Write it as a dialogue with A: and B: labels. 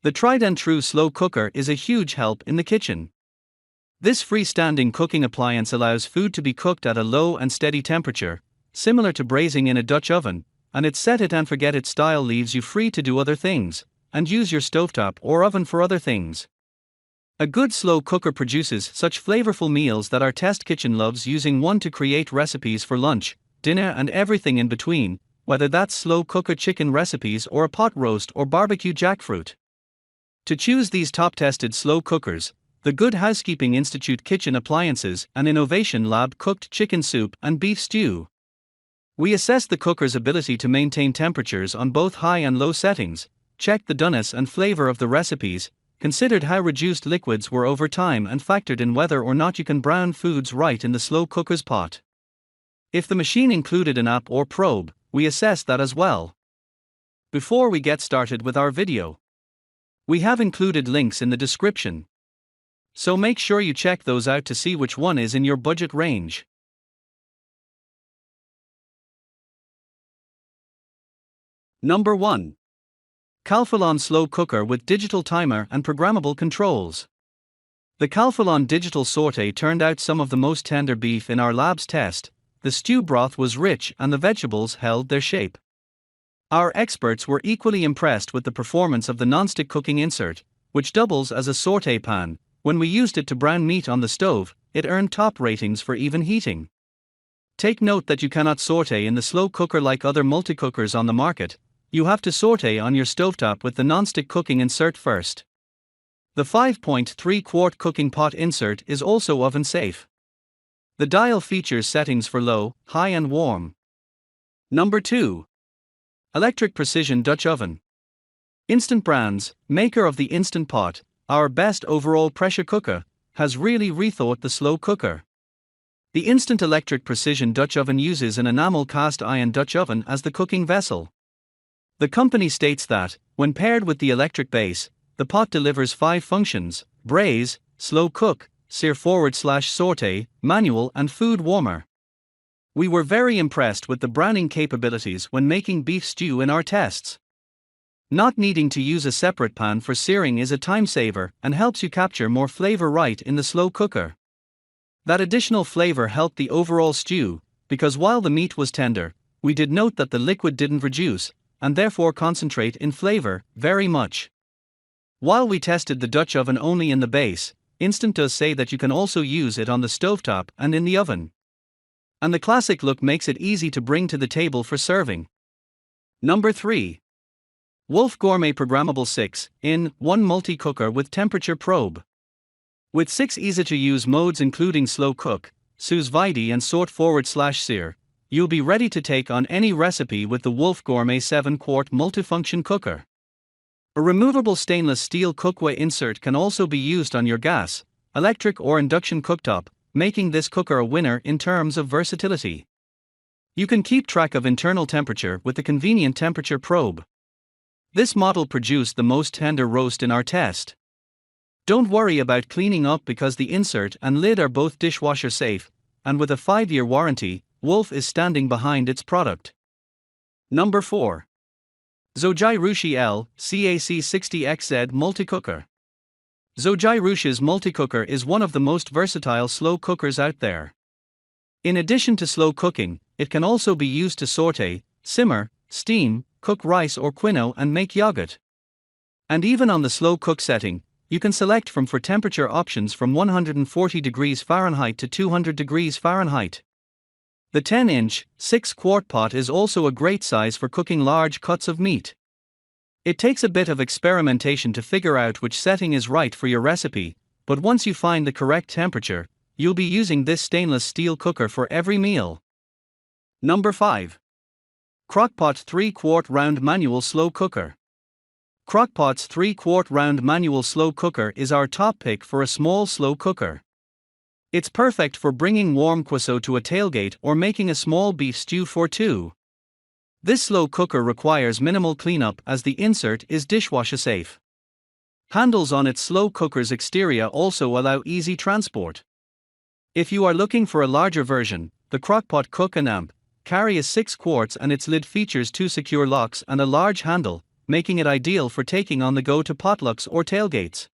A: The tried and true slow cooker is a huge help in the kitchen. This freestanding cooking appliance allows food to be cooked at a low and steady temperature, similar to braising in a Dutch oven, and its set it and forget it style leaves you free to do other things, and use your stovetop or oven for other things. A good slow cooker produces such flavorful meals that our test kitchen loves using one to create recipes for lunch, dinner and everything in between, whether that's slow cooker chicken recipes or a pot roast or barbecue jackfruit. To choose these top-tested slow cookers, the Good Housekeeping Institute Kitchen Appliances and Innovation Lab cooked chicken soup and beef stew. We assessed the cooker's ability to maintain temperatures on both high and low settings, checked the doneness and flavor of the recipes, considered how reduced liquids were over time and factored in whether or not you can brown foods right in the slow cooker's pot. If the machine included an app or probe, we assessed that as well. Before we get started with our video, we have included links in the description. So make sure you check those out to see which one is in your budget range. Number 1. Calphalon Slow Cooker with Digital Timer and Programmable Controls. The Calphalon Digital Sauté turned out some of the most tender beef in our lab's test. The stew broth was rich and the vegetables held their shape. Our experts were equally impressed with the performance of the nonstick cooking insert, which doubles as a sauté pan. When we used it to brown meat on the stove, it earned top ratings for even heating. Take note that you cannot sauté in the slow cooker like other multicookers on the market. You have to sauté on your stovetop with the nonstick cooking insert first. The 5.3 quart cooking pot insert is also oven safe. The dial features settings for low, high and warm. Number 2. Electric Precision Dutch Oven. Instant Brands, maker of the Instant Pot, our best overall pressure cooker, has really rethought the slow cooker. The Instant Electric Precision Dutch Oven uses an enamel cast iron Dutch oven as the cooking vessel. The company states that, when paired with the electric base, the pot delivers 5 functions: braise, slow cook, sear /sauté, manual and food warmer. We were very impressed with the browning capabilities when making beef stew in our tests. Not needing to use a separate pan for searing is a time saver and helps you capture more flavor right in the slow cooker. That additional flavor helped the overall stew, because while the meat was tender, we did note that the liquid didn't reduce, and therefore concentrate in flavor, very much. While we tested the Dutch oven only in the base, Instant does say that you can also use it on the stovetop and in the oven. And the classic look makes it easy to bring to the table for serving. Number 3. Wolf Gourmet Programmable 6-in-1 Multi-Cooker with Temperature Probe. With 6 easy-to-use modes including slow cook, sous vide and sort/sear, you'll be ready to take on any recipe with the Wolf Gourmet 7-quart multifunction cooker. A removable stainless steel cookware insert can also be used on your gas, electric or induction cooktop, making this cooker a winner in terms of versatility. You can keep track of internal temperature with the convenient temperature probe. This model produced the most tender roast in our test. Don't worry about cleaning up because the insert and lid are both dishwasher safe, and with a 5-year warranty, Wolf is standing behind its product. Number 4. Zojirushi LCAC60XZ Multicooker. Zojirushi's multicooker is one of the most versatile slow cookers out there. In addition to slow cooking, it can also be used to sauté, simmer, steam, cook rice or quinoa and make yogurt. And even on the slow cook setting, you can select from for temperature options from 140 degrees Fahrenheit to 200 degrees Fahrenheit. The 10-inch, 6-quart pot is also a great size for cooking large cuts of meat. It takes a bit of experimentation to figure out which setting is right for your recipe, but once you find the correct temperature, you'll be using this stainless steel cooker for every meal. Number 5. Crock-Pot 3-quart round manual slow cooker. Crock-Pot's 3-quart round manual slow cooker is our top pick for a small slow cooker. It's perfect for bringing warm cuisson to a tailgate or making a small beef stew for 2. This slow cooker requires minimal cleanup as the insert is dishwasher safe. Handles on its slow cooker's exterior also allow easy transport. If you are looking for a larger version, the Crock-Pot Cook and Amp carry is 6 quarts and its lid features 2 secure locks and a large handle, making it ideal for taking on the go to potlucks or tailgates.